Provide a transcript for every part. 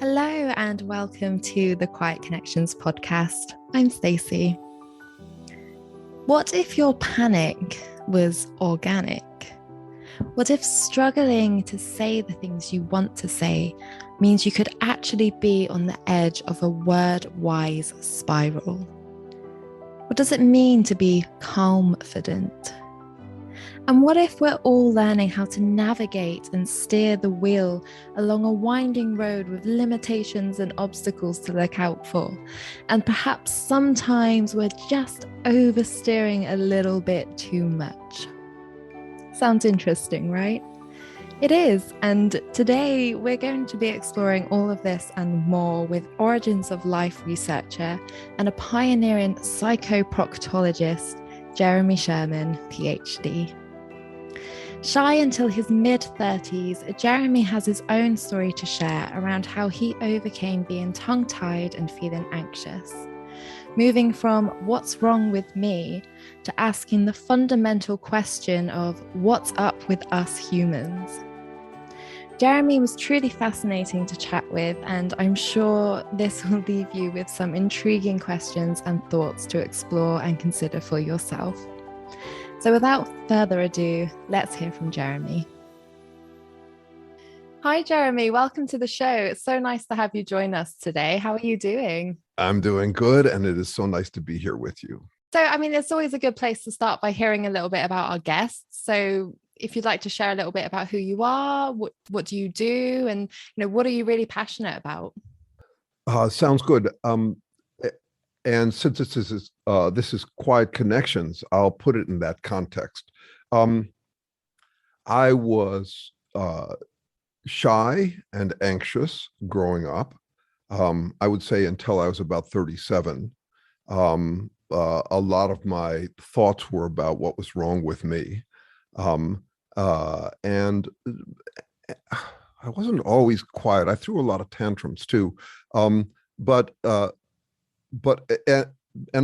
Hello and welcome to the Quiet Connections podcast. I'm Stacie. What if your panic was organic? What if struggling to say the things you want to say means you could actually be on the edge of a word-wise spiral? What does it mean to be calm-fident? And what if we're all learning how to navigate and steer the wheel along a winding road with limitations and obstacles to look out for? And perhaps sometimes we're just oversteering a little bit too much. Sounds interesting, right? It is, and today we're going to be exploring all of this and more with Origins of Life researcher and a pioneering psychoproctologist, Jeremy Sherman PHD. Shy until his mid-30s, Jeremy has his own story to share around how he overcame being tongue-tied and feeling anxious, moving from what's wrong with me to asking the fundamental question of what's up with us humans. Jeremy was truly fascinating to chat with, and I'm sure this will leave you with some intriguing questions and thoughts to explore and consider for yourself. So without further ado, let's hear from Jeremy. Hi, Jeremy. Welcome to the show. It's so nice to have you join us today. How are you doing? I'm doing good, and it is so nice to be here with you. So, it's always a good place to start by hearing a little bit about our guests. So if you'd like to share a little bit about who you are, what do you do, and what are you really passionate about? Sounds good. And since this is Quiet Connections, I'll put it in that context. I was shy and anxious growing up. I would say until I was about 37. A lot of my thoughts were about what was wrong with me. And I wasn't always quiet. I threw a lot of tantrums too. And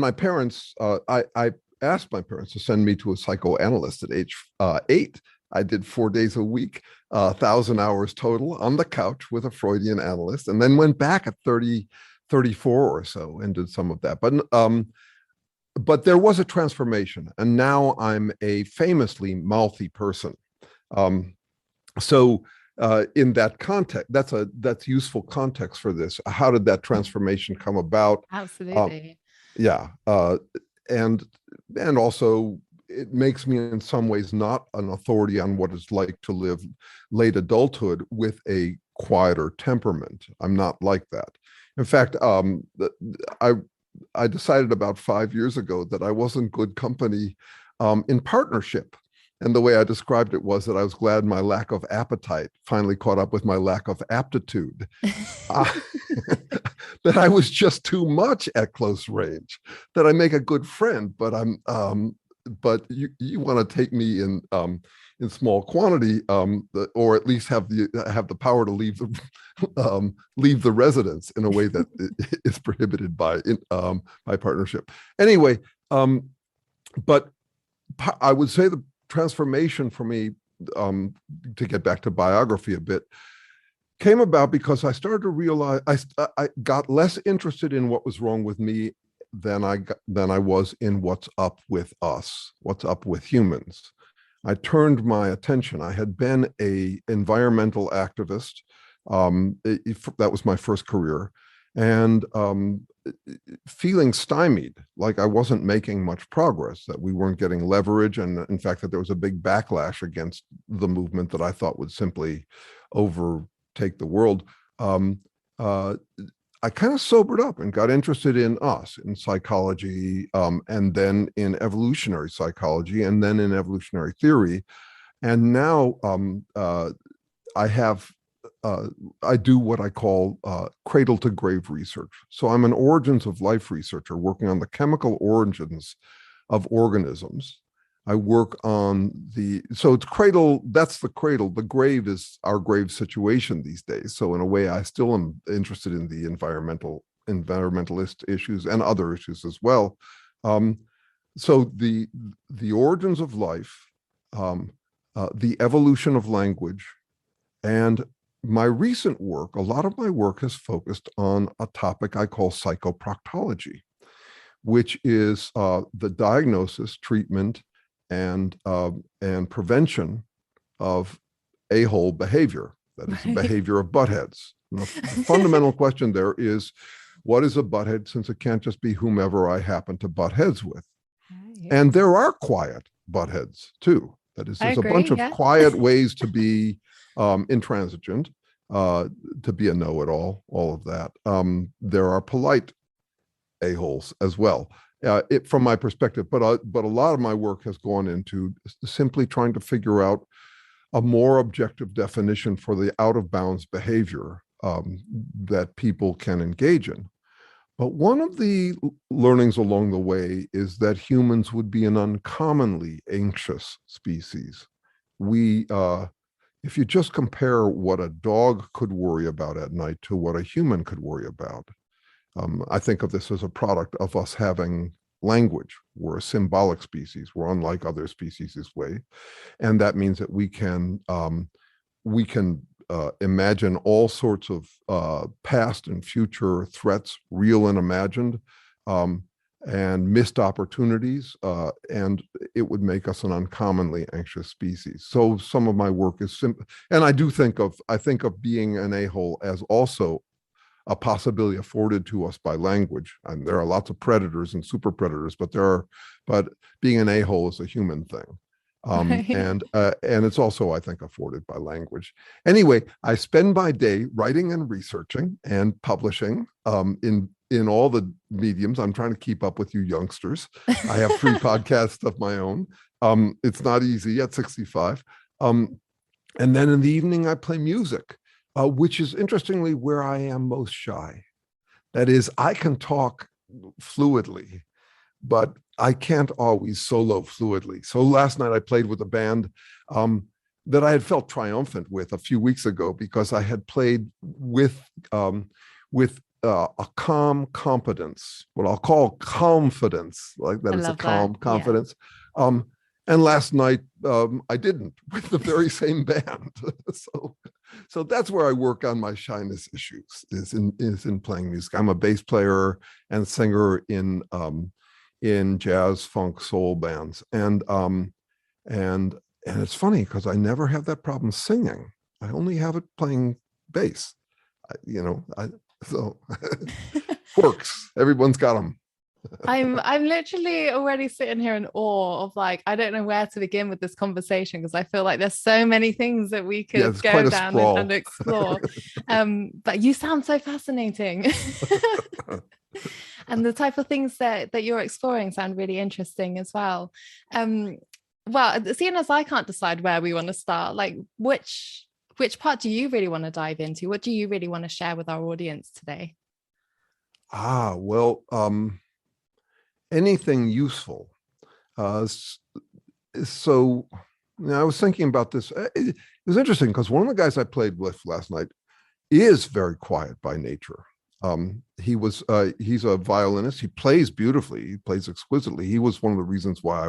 my parents, I asked my parents to send me to a psychoanalyst at age 8. I did 4 days a week, 1,000 hours total on the couch with a Freudian analyst, and then went back at 30, 34 or so and did some of that. But there was a transformation, and now I'm a famously mouthy person. In that context, that's useful context for this. How did that transformation come about? Absolutely. And also it makes me in some ways not an authority on what it's like to live late adulthood with a quieter temperament. I'm not like that. In fact, I decided about 5 years ago that I wasn't good company in partnership. And the way I described it was that I was glad my lack of appetite finally caught up with my lack of aptitude. That I was just too much at close range. That I make a good friend, but but you want to take me in small quantity, or at least have the power to leave the residence in a way that is prohibited by partnership. Anyway, but I would say the transformation for me, to get back to biography a bit, came about because I started to realize I got less interested in what was wrong with me than I was in what's up with us, what's up with humans. I turned my attention. I had been an environmental activist. That was my first career, and feeling stymied, like I wasn't making much progress, that we weren't getting leverage, and in fact that there was a big backlash against the movement that I thought would simply overtake the world. I kind of sobered up and got interested in us, in psychology, and then in evolutionary psychology, and then in evolutionary theory. And now I do what I call cradle to grave research. So I'm an origins of life researcher working on the chemical origins of organisms. I work on so it's cradle, that's the cradle. The grave is our grave situation these days. So in a way, I still am interested in the environmentalist issues and other issues as well. So the origins of life, the evolution of language, and my recent work, a lot of my work has focused on a topic I call psychoproctology, which is the diagnosis, treatment, and prevention of a-hole behavior. That is the behavior of buttheads. And the fundamental question there is, what is a butthead, since it can't just be whomever I happen to butt heads with? Right. And there are quiet buttheads too. That is, there's a bunch of quiet ways to be intransigent, to be a know-it-all, all of that. There are polite a-holes as well, from my perspective. But a lot of my work has gone into simply trying to figure out a more objective definition for the out-of-bounds behavior that people can engage in. But one of the learnings along the way is that humans would be an uncommonly anxious species. If you just compare what a dog could worry about at night to what a human could worry about, I think of this as a product of us having language. We're a symbolic species. We're unlike other species this way. And that means that we can imagine all sorts of past and future threats, real and imagined, and missed opportunities, and it would make us an uncommonly anxious species. So some of my work is simple, and I think of being an a-hole as also a possibility afforded to us by language. And there are lots of predators and super predators, but being an a-hole is a human thing. Right. And it's also, I think, afforded by language. Anyway, I spend my day writing and researching and publishing in all the mediums. I'm trying to keep up with you youngsters. I have 3 podcasts of my own. It's not easy at 65. And then in the evening, I play music, which is interestingly where I am most shy. That is, I can talk fluidly, but I can't always solo fluidly. So last night I played with a band that I had felt triumphant with a few weeks ago, because I had played with a calm competence, what I'll call confidence, like that. It's a calm confidence. Yeah. And last night I didn't, with the very same band. So that's where I work on my shyness issues, is in playing music. I'm a bass player and singer in jazz, funk, soul bands, and it's funny because I never have that problem singing. I only have it playing bass. So quirks. Everyone's got them. I'm literally already sitting here in awe of, like, I don't know where to begin with this conversation, because I feel like there's so many things that we could go down and explore. But you sound so fascinating. And the type of things that you're exploring sound really interesting as well. Well, seeing as I can't decide where we want to start, like, which part do you really want to dive into? What do you really want to share with our audience today? Well, anything useful. So I was thinking about this. It was interesting because one of the guys I played with last night is very quiet by nature. He's a violinist. He plays beautifully. He plays exquisitely. He was one of the reasons why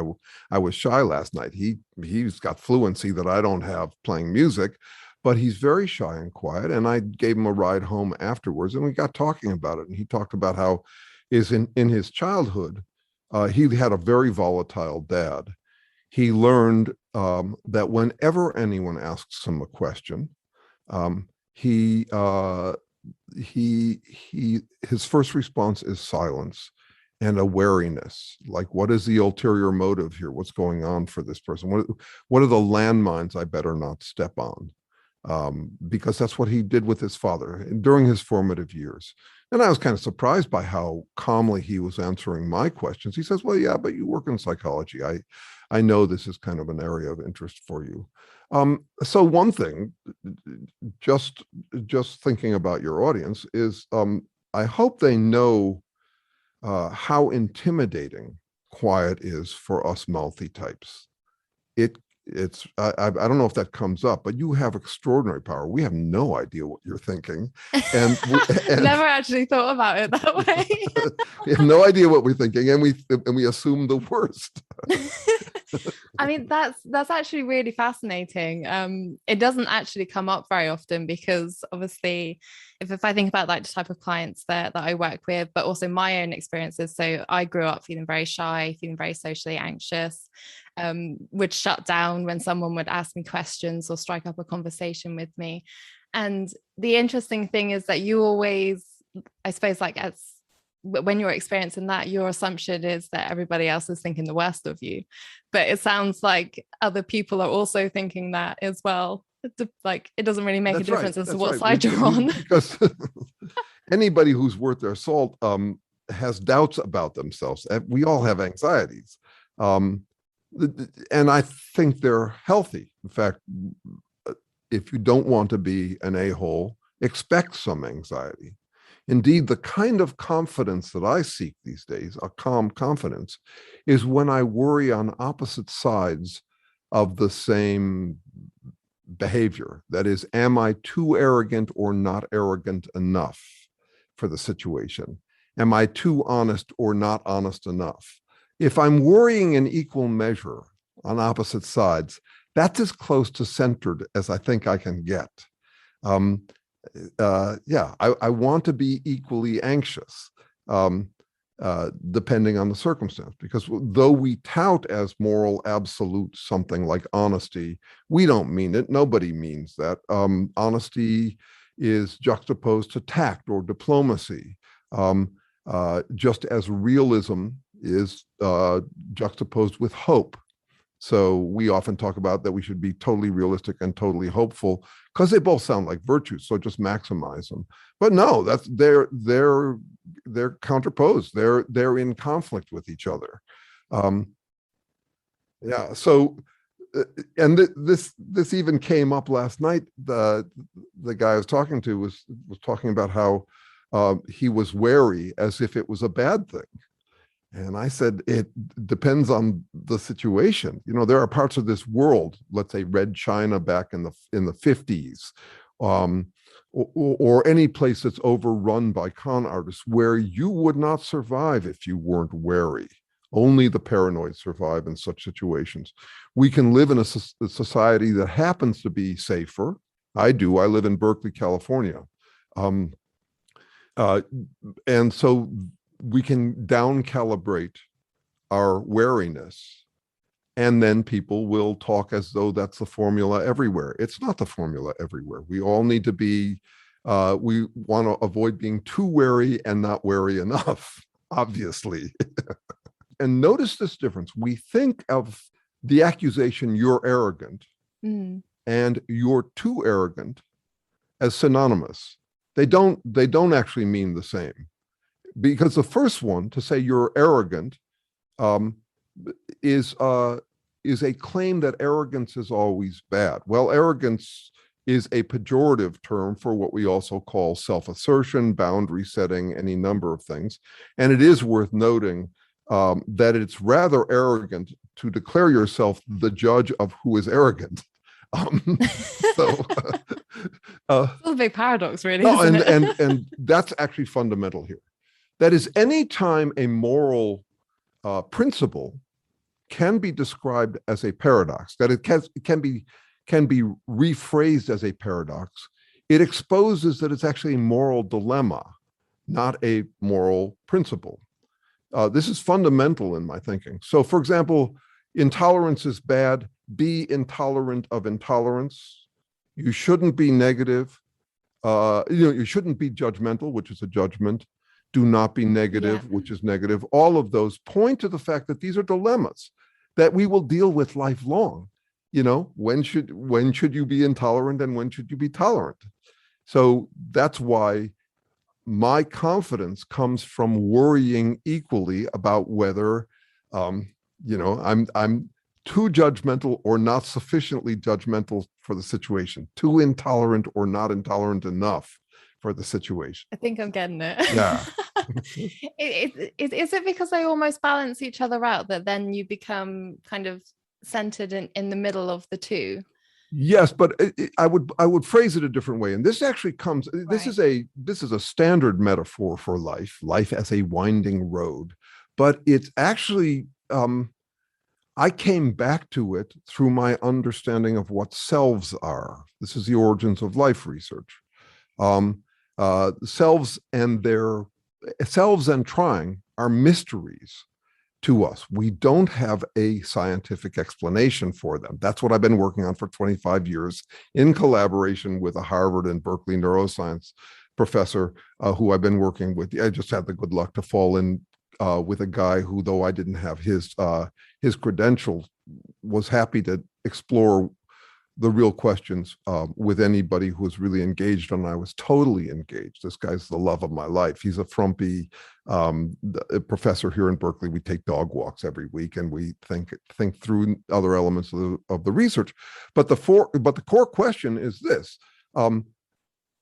I was shy last night. He's got fluency that I don't have playing music, but he's very shy and quiet. And I gave him a ride home afterwards, and we got talking about it. And he talked about how in his childhood, he had a very volatile dad. He learned that whenever anyone asks him a question, his first response is silence and a wariness. Like, what is the ulterior motive here? What's going on for this person? What are the landmines I better not step on? Because that's what he did with his father during his formative years. And I was kind of surprised by how calmly he was answering my questions. He says, well, yeah, but you work in psychology. I know this is kind of an area of interest for you. So one thing, just thinking about your audience, is I hope they know how intimidating quiet is for us mouthy types. I don't know if that comes up, but you have extraordinary power. We have no idea what you're thinking, and never actually thought about it that way. We have no idea what we're thinking, and we assume the worst. I mean, that's actually really fascinating. It doesn't actually come up very often because obviously, if I think about like the type of clients that I work with, but also my own experiences. So I grew up feeling very shy, feeling very socially anxious, would shut down when someone would ask me questions or strike up a conversation with me. And the interesting thing is that you always, I suppose, like as when you're experiencing that, your assumption is that everybody else is thinking the worst of you. But it sounds like other people are also thinking that as well. Like it doesn't really make a difference as to what side you're on. Because anybody who's worth their salt has doubts about themselves. We all have anxieties. And I think they're healthy. In fact, if you don't want to be an a-hole, expect some anxiety. Indeed, the kind of confidence that I seek these days, a calm confidence, is when I worry on opposite sides of the same behavior. That is, am I too arrogant or not arrogant enough for the situation? Am I too honest or not honest enough? If I'm worrying in equal measure on opposite sides, that's as close to centered as I think I can get. I want to be equally anxious, depending on the circumstance, because though we tout as moral absolute something like honesty, we don't mean it. Nobody means that. Honesty is juxtaposed to tact or diplomacy, just as realism is juxtaposed with hope. So we often talk about that we should be totally realistic and totally hopeful because they both sound like virtues. So just maximize them. But no, that's they're counterposed. They're in conflict with each other. So and this even came up last night. The guy I was talking to was talking about how he was wary as if it was a bad thing. And I said, it depends on the situation. You know, there are parts of this world, let's say Red China back in the 50s, or any place that's overrun by con artists, where you would not survive if you weren't wary. Only the paranoid survive in such situations. We can live in a society that happens to be safer. I do. I live in Berkeley, California. And so we can down calibrate our wariness, and then people will talk as though that's the formula everywhere. It's not the formula everywhere. We all need to be, we want to avoid being too wary and not wary enough, obviously. And notice this difference. We think of the accusation, you're arrogant, and you're too arrogant as synonymous. They don't actually mean the same. Because the first one, to say you're arrogant, is a claim that arrogance is always bad. Well, arrogance is a pejorative term for what we also call self-assertion, boundary setting, any number of things. And it is worth noting that it's rather arrogant to declare yourself the judge of who is arrogant. So it's a big paradox, really. No, and that's actually fundamental here. That is, anytime a moral principle can be described as a paradox, that it can be rephrased as a paradox, it exposes that it's actually a moral dilemma, not a moral principle. This is fundamental in my thinking. So, for example, intolerance is bad. Be intolerant of intolerance. You shouldn't be negative. You shouldn't be judgmental, which is a judgment. Do not be negative, which is negative. All of those point to the fact that these are dilemmas that we will deal with lifelong. You know, when should you be intolerant and when should you be tolerant? So that's why my confidence comes from worrying equally about whether, I'm too judgmental or not sufficiently judgmental for the situation, too intolerant or not intolerant enough for the situation. I think I'm getting it. Yeah. Is it because they almost balance each other out that then you become kind of centered in the middle of the two? Yes, but I would phrase it a different way. And this actually comes, Right. This is a standard metaphor for life as a winding road. But it's actually, I came back to it through my understanding of what selves are. This is the origins of life research. Um, selves and trying are mysteries to us. We don't have a scientific explanation for them. That's what I've been working on for 25 years in collaboration with a Harvard and Berkeley neuroscience professor who I've been working with. I just had the good luck to fall in with a guy who, though I didn't have his credentials, was happy to explore the real questions with anybody who was really engaged, and I was totally engaged. This guy's the love of my life. He's a frumpy professor here in Berkeley. We take dog walks every week, and we think through other elements of the research. But the core question is this: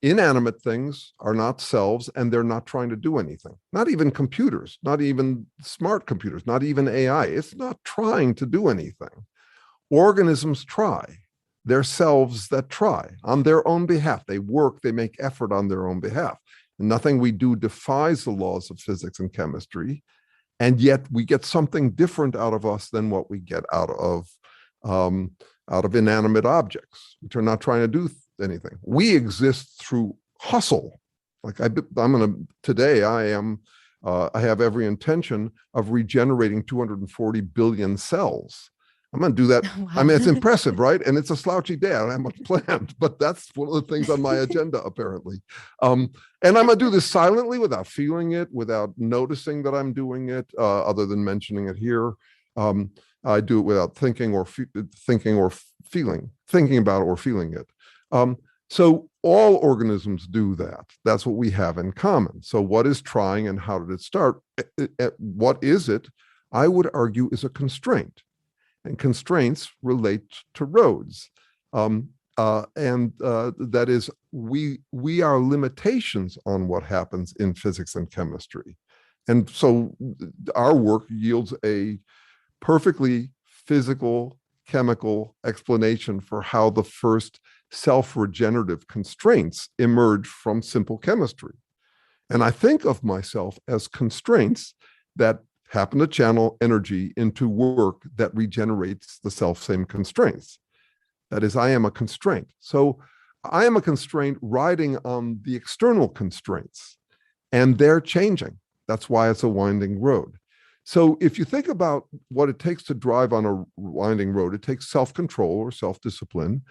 inanimate things are not selves, and they're not trying to do anything. Not even computers, not even smart computers, not even AI. It's not trying to do anything. Organisms try. They're selves that try on their own behalf. They work, they make effort on their own behalf. And nothing we do defies the laws of physics and chemistry. And yet we get something different out of us than what we get out of inanimate objects, which are not trying to do anything. We exist through hustle. Like today I have every intention of regenerating 240 billion cells. I'm going to do that. Wow. I mean, it's impressive, right? And it's a slouchy day. I don't have much planned, but that's one of the things on my agenda, apparently. And I'm going to do this silently, without feeling it, without noticing that I'm doing it, other than mentioning it here. I do it without thinking about it or feeling it. So all organisms do that. That's what we have in common. So what is trying, and how did it start? What is it? I would argue is a constraint. And constraints relate to roads. That is, we are limitations on what happens in physics and chemistry. And so our work yields a perfectly physical, chemical explanation for how the first self-regenerative constraints emerge from simple chemistry. And I think of myself as constraints that happen to channel energy into work that regenerates the self-same constraints. That is, I am a constraint. So I am a constraint riding on the external constraints, and they're changing. That's why it's a winding road. So if you think about what it takes to drive on a winding road, it takes self-control or self-discipline,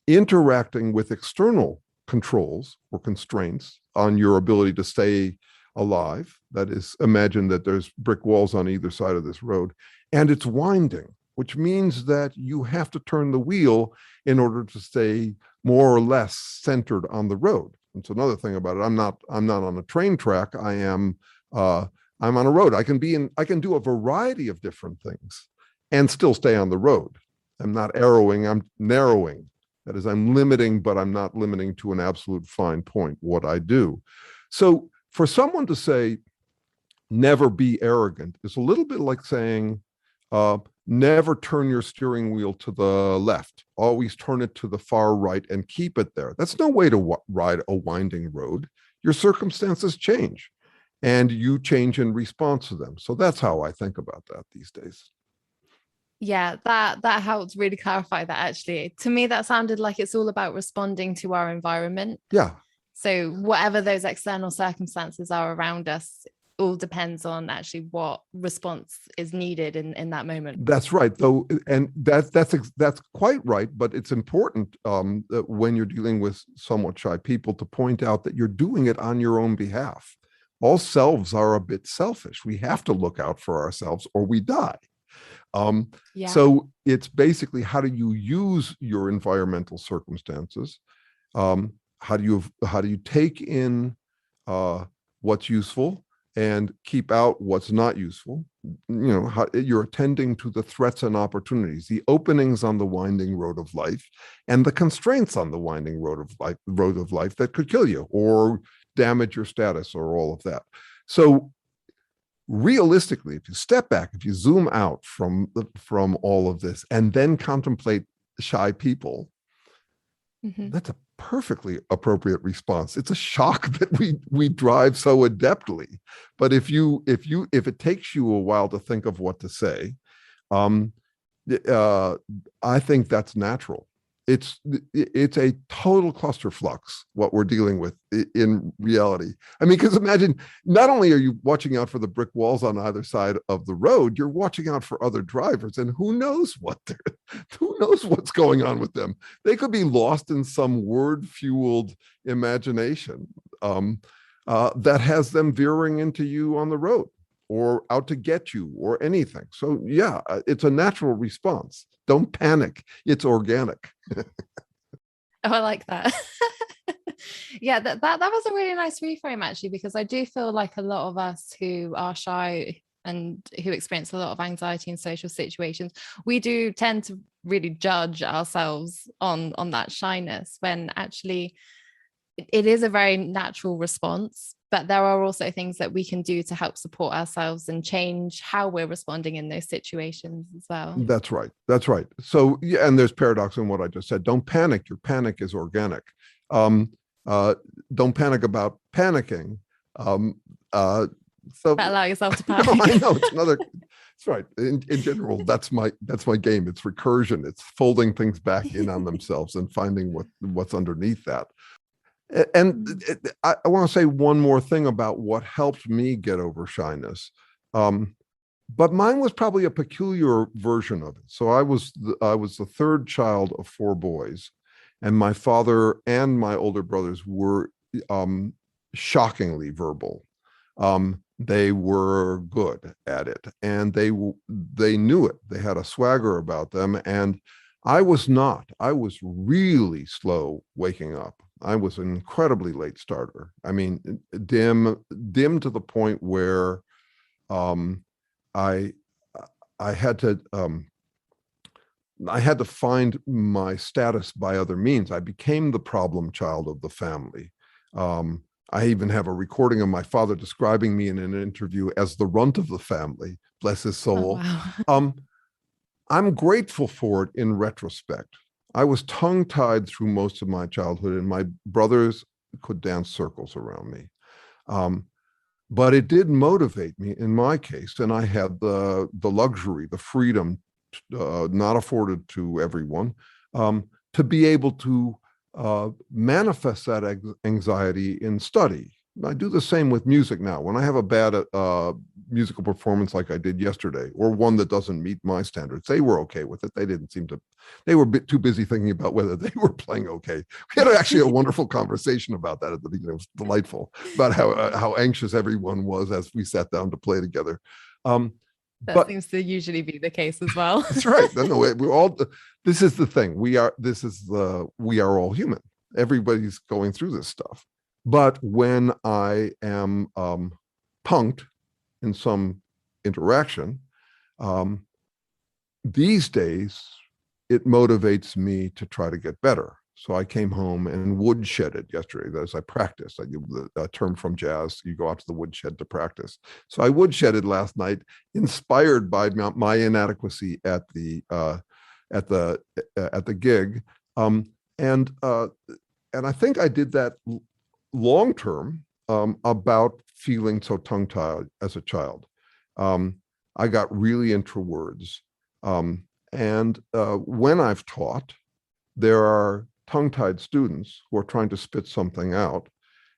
interacting with external controls or constraints on your ability to stay alive. That is, imagine that there's brick walls on either side of this road, and it's winding, which means that you have to turn the wheel in order to stay more or less centered on the road. It's another thing about it. I'm not on a train track. I'm on a road. I can do a variety of different things and still stay on the road. I'm not arrowing, I'm narrowing. That is, I'm limiting, but I'm not limiting to an absolute fine point what I do. So for someone to say, never be arrogant, is a little bit like saying, never turn your steering wheel to the left. Always turn it to the far right and keep it there. That's no way to ride a winding road. Your circumstances change, and you change in response to them. So that's how I think about that these days. Yeah, that helped really clarify that. Actually, to me, that sounded like it's all about responding to our environment. Yeah. So whatever those external circumstances are around us, all depends on actually what response is needed in that moment. That's right. Though, and that's quite right. But it's important that when you're dealing with somewhat shy people to point out that you're doing it on your own behalf. All selves are a bit selfish. We have to look out for ourselves or we die. So it's basically, how do you use your environmental circumstances? How do you take in what's useful and keep out what's not useful? How you're attending to the threats and opportunities, the openings on the winding road of life, and the constraints on the winding road of life that could kill you or damage your status or all of that. So realistically, if you step back, if you zoom out from all of this and then contemplate shy people, that's a perfectly appropriate response. It's a shock that we drive so adeptly. But if it takes you a while to think of what to say, I think that's natural. It's a total clusterflux what we're dealing with in reality. I mean, because imagine, not only are you watching out for the brick walls on either side of the road, you're watching out for other drivers, and who knows who knows what's going on with them. They could be lost in some word-fueled imagination that has them veering into you on the road or out to get you or anything. So yeah, it's a natural response. Don't panic. It's organic. Oh, I like that. Yeah, that was a really nice reframe, actually, because I do feel like a lot of us who are shy and who experience a lot of anxiety in social situations, we do tend to really judge ourselves on that shyness, when actually it is a very natural response. But there are also things that we can do to help support ourselves and change how we're responding in those situations as well. That's right. That's right. So yeah, and there's paradox in what I just said. Don't panic. Your panic is organic. Um, don't panic about panicking. So But allow yourself to panic. no, I know it's another. That's right. In general, that's my game. It's recursion. It's folding things back in on themselves and finding what's underneath that. And I want to say one more thing about what helped me get over shyness. But mine was probably a peculiar version of it. So I was the third child of four boys, and my father and my older brothers were shockingly verbal. They were good at it, and they knew it. They had a swagger about them, and I was not. I was really slow waking up. I was an incredibly late starter. I mean, dim to the point where I had to find my status by other means. I became the problem child of the family. I even have a recording of my father describing me in an interview as the runt of the family. Bless his soul. Oh, wow. I'm grateful for it in retrospect. I was tongue-tied through most of my childhood, and my brothers could dance circles around me. But it did motivate me in my case, and I had the luxury, the freedom, not afforded to everyone, to be able to manifest that anxiety in study. I do the same with music now. When I have a bad musical performance like I did yesterday, or one that doesn't meet my standards, they were okay with it. They didn't seem to, they were a bit too busy thinking about whether they were playing okay. We had actually a wonderful conversation about that at the beginning. It was delightful, about how anxious everyone was as we sat down to play together. That seems to usually be the case as well. That's right. No, we're all, this is the thing. We are all human. Everybody's going through this stuff. But when I am punked in some interaction, these days, it motivates me to try to get better. So I came home and woodshedded yesterday. As I practiced, I used a term from jazz. You go out to the woodshed to practice. So I woodshedded last night, inspired by my inadequacy at the gig, and I think I did that long term about feeling so tongue-tied as a child. I got really into words, and when I've taught, there are tongue-tied students who are trying to spit something out,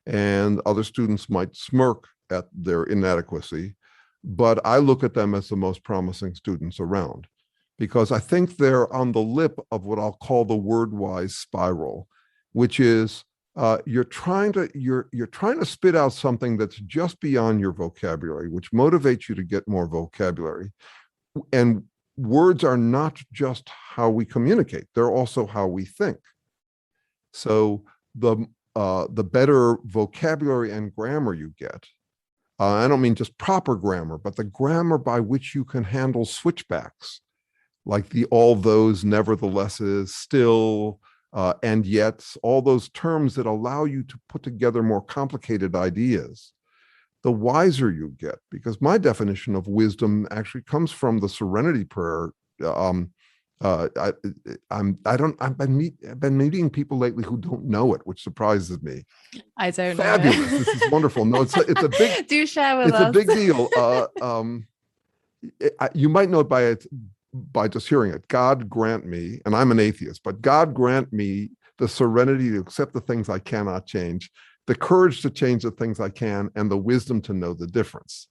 and other students might smirk at their inadequacy, but I look at them as the most promising students around, because I think they're on the lip of what I'll call the word-wise spiral, which is you're trying to spit out something that's just beyond your vocabulary, which motivates you to get more vocabulary. And words are not just how we communicate; they're also how we think. So the better vocabulary and grammar you get, I don't mean just proper grammar, but the grammar by which you can handle switchbacks, like the all those, neverthelesses, still, and yet, all those terms that allow you to put together more complicated ideas, the wiser you get. Because my definition of wisdom actually comes from the Serenity Prayer. I've been meeting people lately who don't know it, which surprises me. I don't know. Fabulous. This is wonderful. No, it's a big. Do share with us. It's a big deal. You might know it by its by just hearing it. God grant me, and I'm an atheist, but God grant me the serenity to accept the things I cannot change, the courage to change the things I can, and the wisdom to know the difference.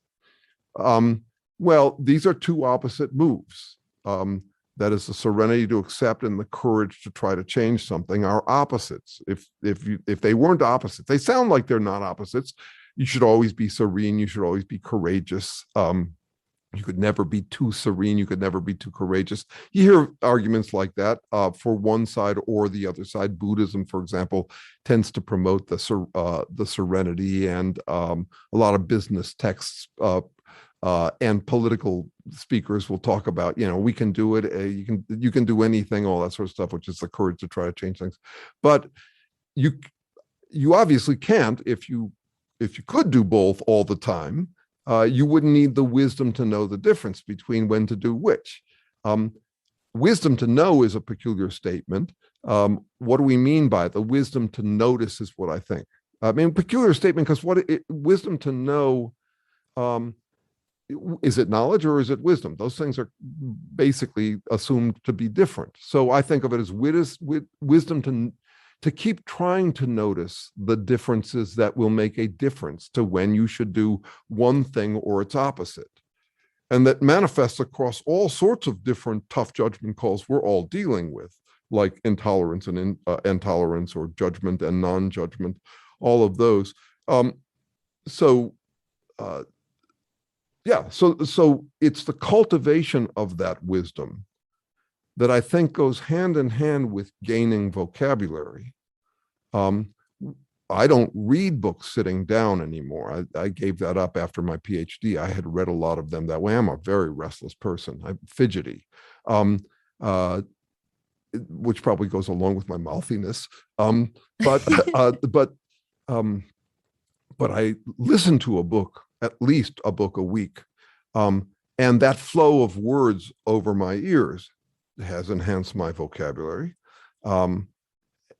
Well, these are two opposite moves. That is the serenity to accept and the courage to try to change something are opposites. If they weren't opposites, they sound like they're not opposites. You should always be serene. You should always be courageous. You could never be too serene. You could never be too courageous. You hear arguments like that for one side or the other side. Buddhism, for example, tends to promote the serenity, and a lot of business texts and political speakers will talk about, we can do it. You can do anything, all that sort of stuff, which is the courage to try to change things. But you obviously can't. If you could do both all the time, you wouldn't need the wisdom to know the difference between when to do which. Wisdom to know is a peculiar statement. What do we mean by it? The wisdom to notice is what I think. I mean, peculiar statement because wisdom to know, is it knowledge or is it wisdom? Those things are basically assumed to be different. So I think of it as wisdom to keep trying to notice the differences that will make a difference to when you should do one thing or its opposite. And that manifests across all sorts of different tough judgment calls we're all dealing with, like intolerance and intolerance, or judgment and non-judgment, all of those. So it's the cultivation of that wisdom that I think goes hand in hand with gaining vocabulary. I don't read books sitting down anymore. I gave that up after my PhD. I had read a lot of them that way. I'm a very restless person. I'm fidgety, which probably goes along with my mouthiness. But I listen to a book, at least a book a week. And that flow of words over my ears has enhanced my vocabulary.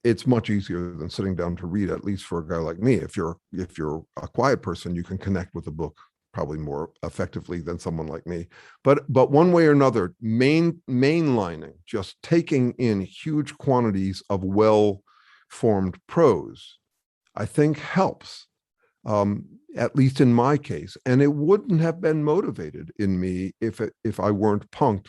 It's much easier than sitting down to read, at least for a guy like me. If you're a quiet person, you can connect with a book probably more effectively than someone like me. But one way or another, mainlining, just taking in huge quantities of well-formed prose, I think helps. At least in my case, and it wouldn't have been motivated in me if I weren't punked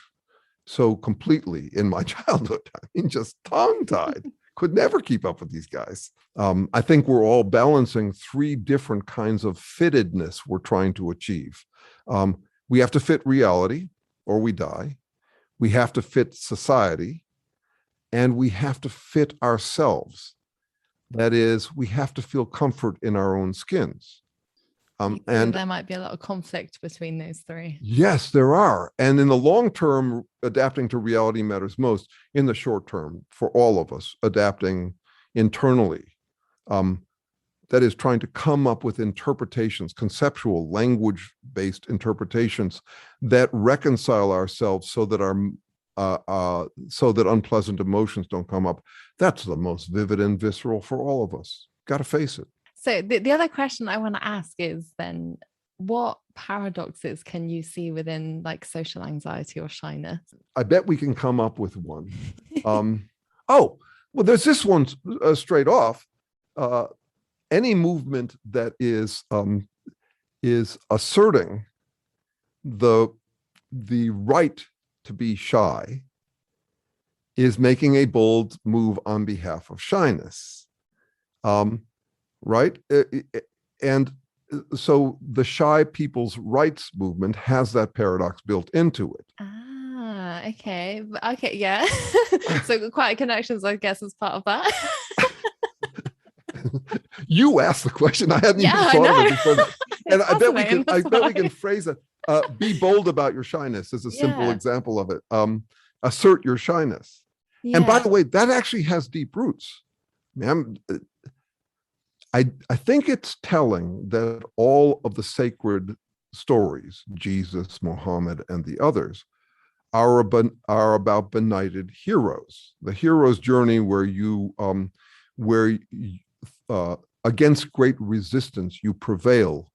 so completely in my childhood. I mean, just tongue-tied, could never keep up with these guys. I think we're all balancing three different kinds of fittedness we're trying to achieve. We have to fit reality or we die. We have to fit society, and we have to fit ourselves. That is, we have to feel comfort in our own skins. And there might be a lot of conflict between those three. Yes, there are. And in the long term, adapting to reality matters most. In the short term, for all of us, adapting internally. That is, trying to come up with interpretations, conceptual, language-based interpretations that reconcile ourselves so that so that unpleasant emotions don't come up. That's the most vivid and visceral for all of us. Got to face it. So the other question I want to ask is then, what paradoxes can you see within like social anxiety or shyness? I bet we can come up with one. Well, there's this one straight off. Any movement that is asserting the right to be shy is making a bold move on behalf of shyness. Right? And so the shy people's rights movement has that paradox built into it. Okay. Okay, yeah. So Quiet Connections, I guess, is part of that. You asked the question. I hadn't even thought of it before. And I bet we can phrase it. Be bold about your shyness is a simple example of it. Assert your shyness. Yeah. And by the way, that actually has deep roots. I think it's telling that all of the sacred stories, Jesus, Muhammad, and the others, are about benighted heroes. The hero's journey where against great resistance you prevail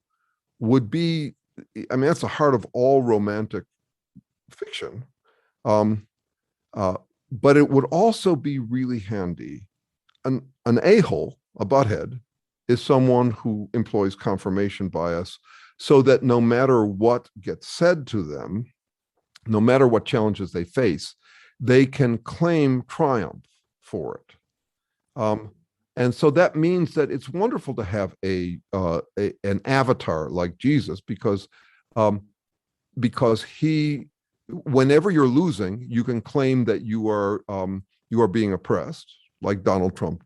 would be, I mean, that's the heart of all romantic fiction. Um, but it would also be really handy. An a-hole, a butthead, is someone who employs confirmation bias so that no matter what gets said to them, no matter what challenges they face, they can claim triumph for it. And so that means that it's wonderful to have an avatar like Jesus, because he, whenever you're losing, you can claim that you are being oppressed, like Donald Trump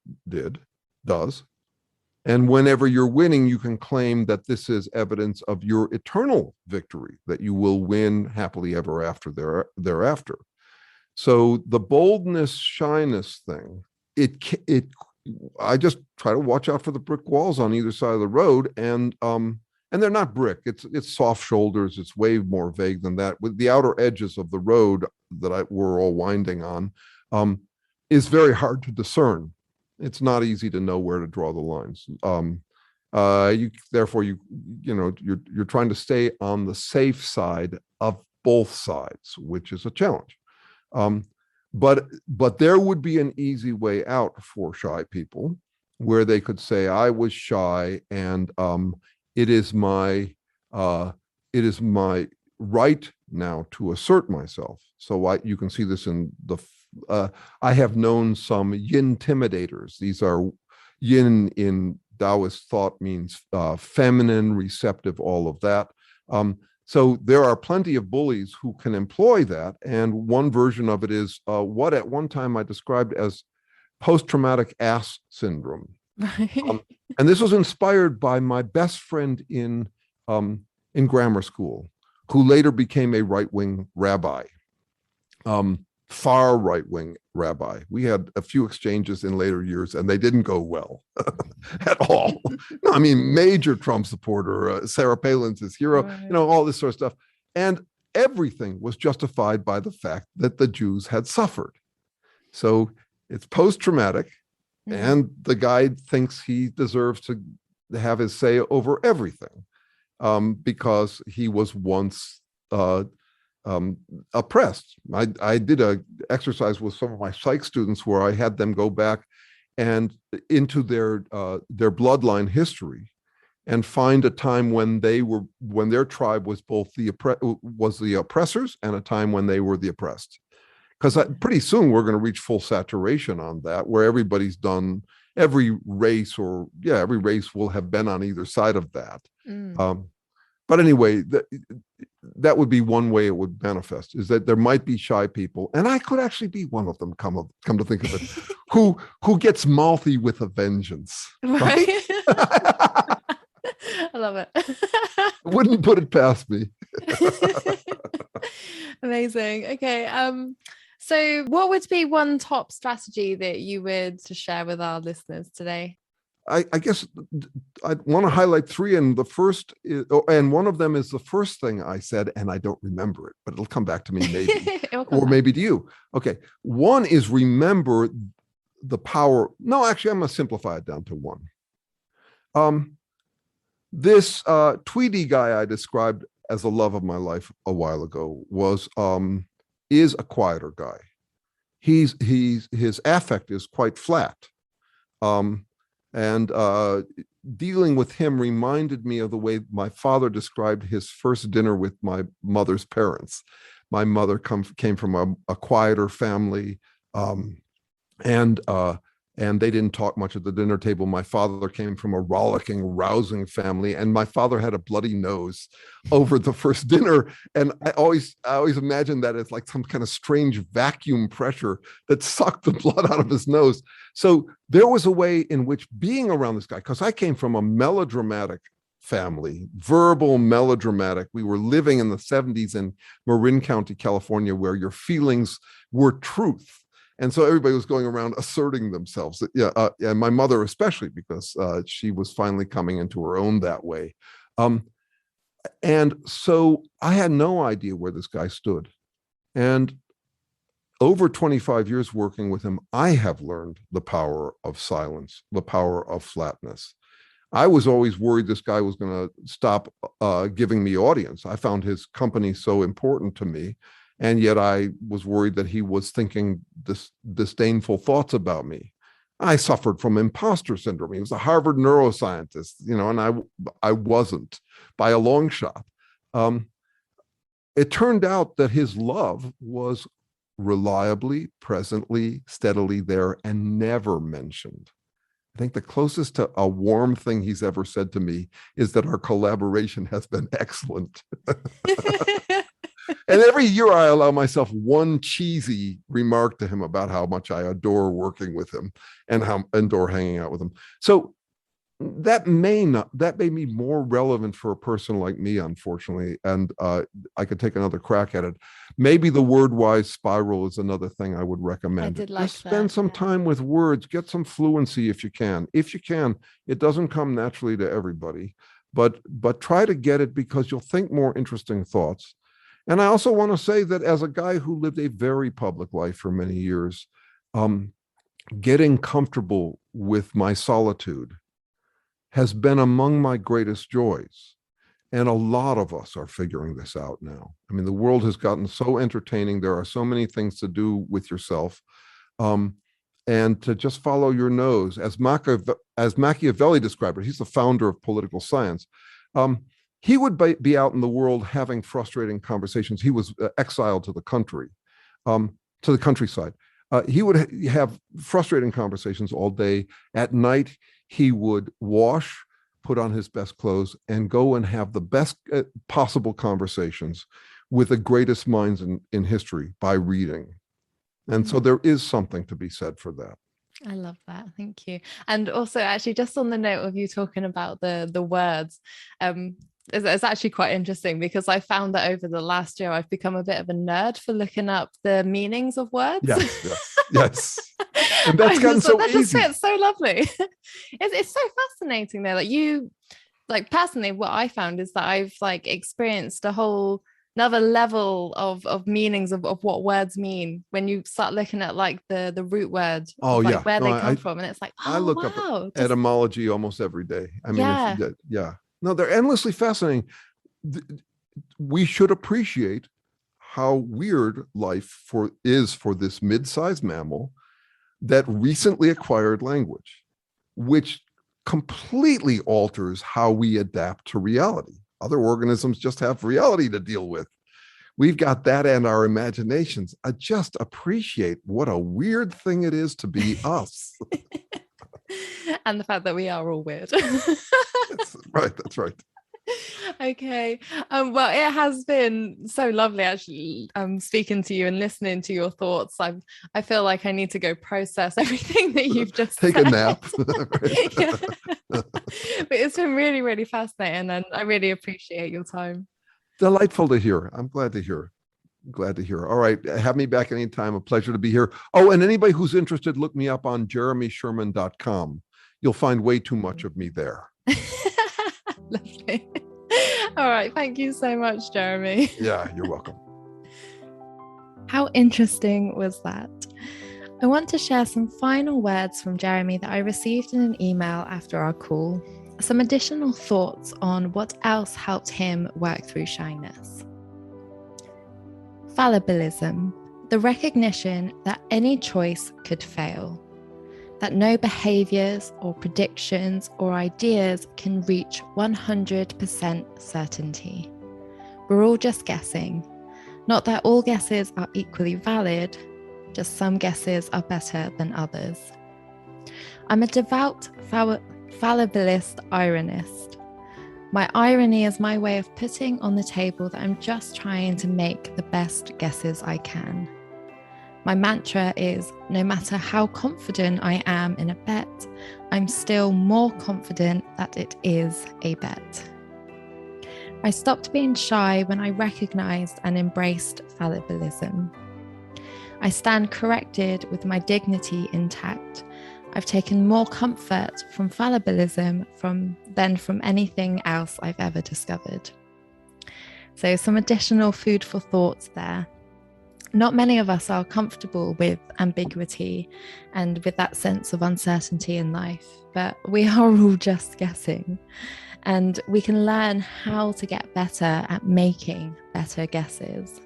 does. And whenever you're winning, you can claim that this is evidence of your eternal victory, that you will win happily ever after thereafter. So the boldness, shyness thing, I just try to watch out for the brick walls on either side of the road, and they're not brick. It's soft shoulders. It's way more vague than that. With the outer edges of the road that we're all winding on, is very hard to discern. It's not easy to know where to draw the lines. Therefore, you're trying to stay on the safe side of both sides, which is a challenge. But there would be an easy way out for shy people, where they could say, I was shy, and it is my right now to assert myself. So you can see this in I have known some yin-timidators. These are yin in Taoist thought means feminine, receptive, all of that. So there are plenty of bullies who can employ that. And one version of it is what at one time I described as post-traumatic ass syndrome. Right. And this was inspired by my best friend in grammar school, who later became a right-wing rabbi, far right-wing rabbi. We had a few exchanges in later years, and they didn't go well at all. No, I mean, major Trump supporter, Sarah Palin's his hero, Right. all this sort of stuff. And everything was justified by the fact that the Jews had suffered. So it's post-traumatic, and the guy thinks he deserves to have his say over everything, because he was once oppressed. I did a exercise with some of my psych students where I had them go back and into their bloodline history and find a time when their tribe was both the oppressors, and a time when they were the oppressed. Because pretty soon we're going to reach full saturation on that, where everybody's done, every race will have been on either side of that. But anyway, that would be one way it would manifest, is that there might be shy people, and I could actually be one of them, come to think of it, who gets mouthy with a vengeance. Right? I love it. Wouldn't put it past me. Amazing. Okay. So what would be one top strategy that you would share with our listeners today? I guess I want to highlight three, and the first is, and one of them is the first thing I said, and I don't remember it, but it'll come back to me maybe, or maybe to you. Okay. One is remember the power. No, actually, I'm going to simplify it down to one. This Tweedy guy I described as the love of my life a while ago is a quieter guy. His affect is quite flat. And dealing with him reminded me of the way my father described his first dinner with my mother's parents. My mother came from a quieter family, and they didn't talk much at the dinner table. My father came from a rollicking, rousing family, and my father had a bloody nose over the first dinner. And I always imagined that as like some kind of strange vacuum pressure that sucked the blood out of his nose. So there was a way in which being around this guy, because I came from a melodramatic family, verbal, melodramatic. We were living in the 70s in Marin County, California, where your feelings were truth. And so everybody was going around asserting themselves. And my mother especially, because she was finally coming into her own that way. And so I had no idea where this guy stood. And over 25 years working with him, I have learned the power of silence, the power of flatness. I was always worried this guy was going to stop giving me audience. I found his company so important to me. And yet I was worried that he was thinking disdainful thoughts about me. I suffered from imposter syndrome. He was a Harvard neuroscientist, and I wasn't by a long shot. It turned out that his love was reliably, presently, steadily there and never mentioned. I think the closest to a warm thing he's ever said to me is that our collaboration has been excellent. And every year I allow myself one cheesy remark to him about how much I adore working with him and how I adore hanging out with him. So that may be more relevant for a person like me, unfortunately. And I could take another crack at it. Maybe the word-wise spiral is another thing I would recommend. I did like Just spend some time with words, get some fluency if you can. If you can, it doesn't come naturally to everybody, but try to get it, because you'll think more interesting thoughts. And I also want to say that as a guy who lived a very public life for many years, getting comfortable with my solitude has been among my greatest joys. And a lot of us are figuring this out now. I mean, the world has gotten so entertaining. There are so many things to do with yourself. And to just follow your nose, as Machiavelli described it, he's the founder of political science. He would be out in the world having frustrating conversations. He was exiled to the country, to the countryside. He would have frustrating conversations all day. At night, he would wash, put on his best clothes, and go and have the best possible conversations with the greatest minds in history by reading. And so there is something to be said for that. I love that. Thank you. And also, actually, just on the note of you talking about the words, it's actually quite interesting, because I found that over the last year, I've become a bit of a nerd for looking up the meanings of words. Yes. And that's gotten so easy. It's so lovely. It's so fascinating though. Personally, what I found is that I've experienced a whole another level of meanings of what words mean when you start looking at the root word where they come from, and it's I look up etymology almost every day. I mean, no, they're endlessly fascinating. We should appreciate how weird life is for this mid-sized mammal that recently acquired language, which completely alters how we adapt to reality. Other organisms just have reality to deal with. We've got that and our imaginations. I just appreciate what a weird thing it is to be us. And the fact that we are all weird. That's right. Okay. Well, it has been so lovely actually speaking to you and listening to your thoughts. I feel like I need to go process everything that you've just said. A nap. But it's been really, really fascinating, and I really appreciate your time. Delightful to hear. I'm glad to hear. All right. Have me back anytime. A pleasure to be here. Oh, and anybody who's interested, look me up on jeremysherman.com. You'll find way too much of me there. Lovely. All right. Thank you so much, Jeremy. Yeah, you're welcome. How interesting was that? I want to share some final words from Jeremy that I received in an email after our call. Some additional thoughts on what else helped him work through shyness. Fallibilism, the recognition that any choice could fail, that no behaviors or predictions or ideas can reach 100% certainty. We're all just guessing. Not that all guesses are equally valid, just some guesses are better than others. I'm a devout fallibilist ironist. My irony is my way of putting on the table that I'm just trying to make the best guesses I can. My mantra is, no matter how confident I am in a bet, I'm still more confident that it is a bet. I stopped being shy when I recognized and embraced fallibilism. I stand corrected with my dignity intact. I've taken more comfort from fallibilism than from anything else I've ever discovered. So some additional food for thought there. Not many of us are comfortable with ambiguity and with that sense of uncertainty in life, but we are all just guessing. And we can learn how to get better at making better guesses.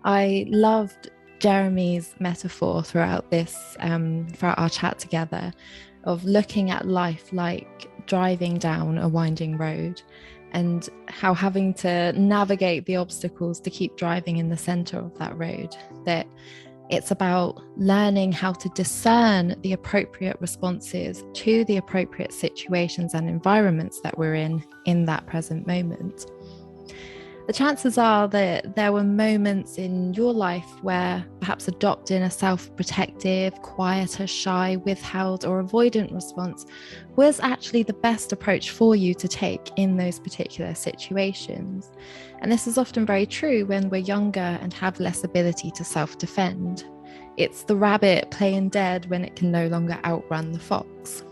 I loved Jeremy's metaphor throughout our chat together, of looking at life like driving down a winding road, and how having to navigate the obstacles to keep driving in the center of that road, that it's about learning how to discern the appropriate responses to the appropriate situations and environments that we're in that present moment. The chances are that there were moments in your life where perhaps adopting a self-protective, quieter, shy, withheld, or avoidant response was actually the best approach for you to take in those particular situations. And this is often very true when we're younger and have less ability to self-defend. It's the rabbit playing dead when it can no longer outrun the fox.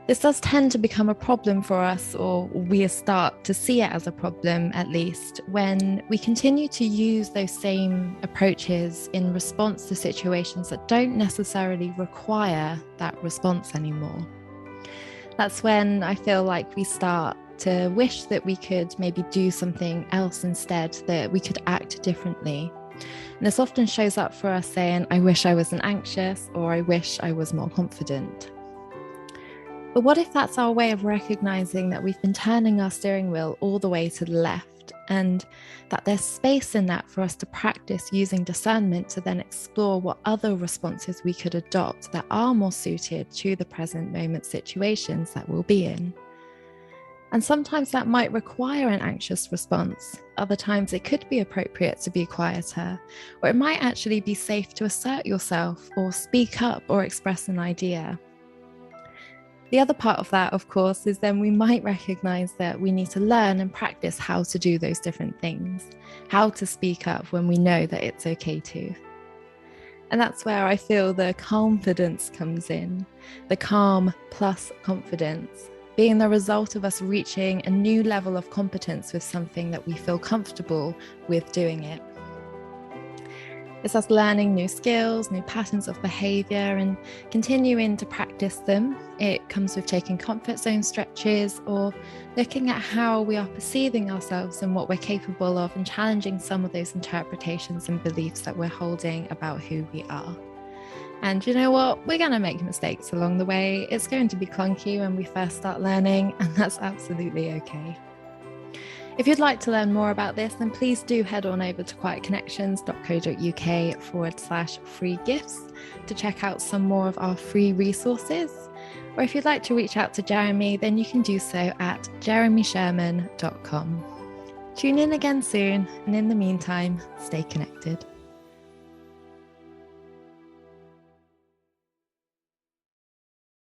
This does tend to become a problem for us, or we start to see it as a problem at least, when we continue to use those same approaches in response to situations that don't necessarily require that response anymore. That's when I feel like we start to wish that we could maybe do something else instead, that we could act differently. And this often shows up for us saying, I wish I wasn't anxious, or I wish I was more confident. But what if that's our way of recognizing that we've been turning our steering wheel all the way to the left, and that there's space in that for us to practice using discernment to then explore what other responses we could adopt that are more suited to the present moment situations that we'll be in. And sometimes that might require an anxious response. Other times it could be appropriate to be quieter, or it might actually be safe to assert yourself or speak up or express an idea. The other part of that, of course, is then we might recognize that we need to learn and practice how to do those different things, how to speak up when we know that it's okay to. And that's where I feel the confidence comes in, the calm plus confidence, being the result of us reaching a new level of competence with something that we feel comfortable with doing it. It's us learning new skills, new patterns of behavior, and continuing to practice them. It comes with taking comfort zone stretches, or looking at how we are perceiving ourselves and what we're capable of, and challenging some of those interpretations and beliefs that we're holding about who we are. And you know what? We're going to make mistakes along the way. It's going to be clunky when we first start learning, and that's absolutely okay. If you'd like to learn more about this, then please do head on over to quietconnections.co.uk/free gifts to check out some more of our free resources. Or if you'd like to reach out to Jeremy, then you can do so at jeremysherman.com. Tune in again soon, and in the meantime, stay connected.